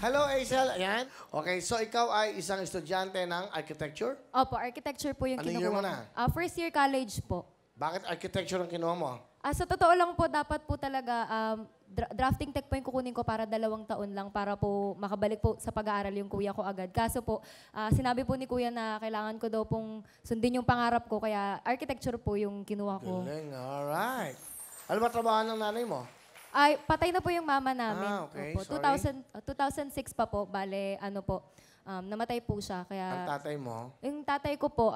Hello, Hazel. Ayan. Okay, so ikaw ay isang estudyante ng architecture? Opo, architecture po yung Anong kinukuha year mo ko. na? First year college po. Bakit architecture ang kinuha mo? Sa totoo lang po, dapat po talaga drafting tech po yung kukunin ko para 2 taon lang para po makabalik po sa pag-aaral yung kuya ko agad. Kaso po, sinabi po ni kuya na kailangan ko daw pong sundin yung pangarap ko, kaya architecture po yung kinuha ko. Galing, alright. Ano ba trabaho ng nanay mo? Ay, patay na po yung mama namin. Okay, Opo, sorry. 2006 pa po, bale, namatay po siya. Ang Kaya, tatay mo? yung tatay ko po,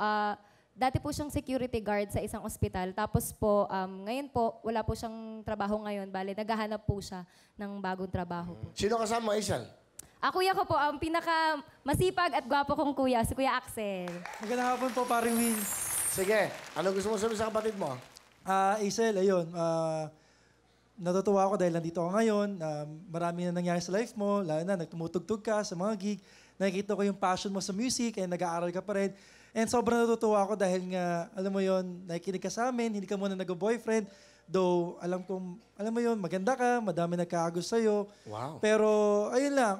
dati po siyang security guard sa isang ospital. Tapos po, ngayon po, wala po siyang trabaho ngayon. Bale, naghahanap po siya ng bagong trabaho po. Sino kasama mo, Hazel? Kuya ko po, ang pinaka masipag at gwapo kong kuya, si Kuya Axel. Magandang hapon po, paring Win. Sige, ano gusto mo sabihin sa kapatid mo? Isel, ayun, natutuwa ako dahil nandito ako ngayon. Marami na nangyari sa life mo, lalo na nagtumutugtog ka sa mga gig. Nakikita ko yung passion mo sa music and nag-aaral ka pa rin. And sobrang natutuwa ako dahil nga, alam mo yon, nakikinig ka sa amin, hindi ka muna nag-boyfriend. Though, alam mo yon, maganda ka, madami nagkaagos sa'yo. Wow. Pero, ayun lang,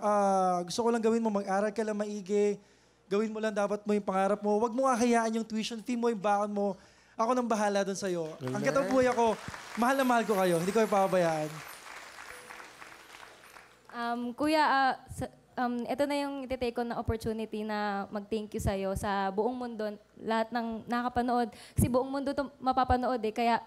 gusto ko lang gawin mo, mag-aral ka lang maigi. Gawin mo lang dapat mo yung pangarap mo. Huwag mo kakayaan yung tuition fee mo, yung bakon mo. Ako nang bahala doon sa'yo. Ang katong buhay ako, mahal na mahal ko kayo. Hindi ko ipapabayaan. Kuya, ito na yung iti-take ko na opportunity na mag-thank you sa'yo sa buong mundo, lahat ng nakapanood. Kasi buong mundo to mapapanood eh. Kaya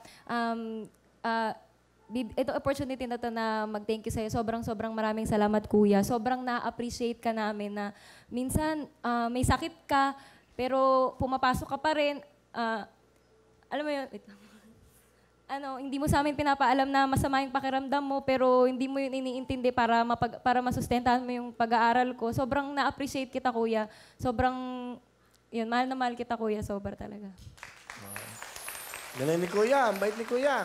ito opportunity na to na mag-thank you sa'yo. Sobrang maraming salamat, Kuya. Sobrang na-appreciate ka namin na minsan may sakit ka, pero pumapasok ka pa rin. Alam mo yun, hindi mo sa amin pinapaalam na masama yung pakiramdam mo, pero hindi mo yun iniintindi para masustentahan mo yung pag-aaral ko. Sobrang na-appreciate kita, Kuya. Sobrang, mahal na mahal kita, Kuya. Sobra talaga. Galing ni Kuya, ang bait ni Kuya.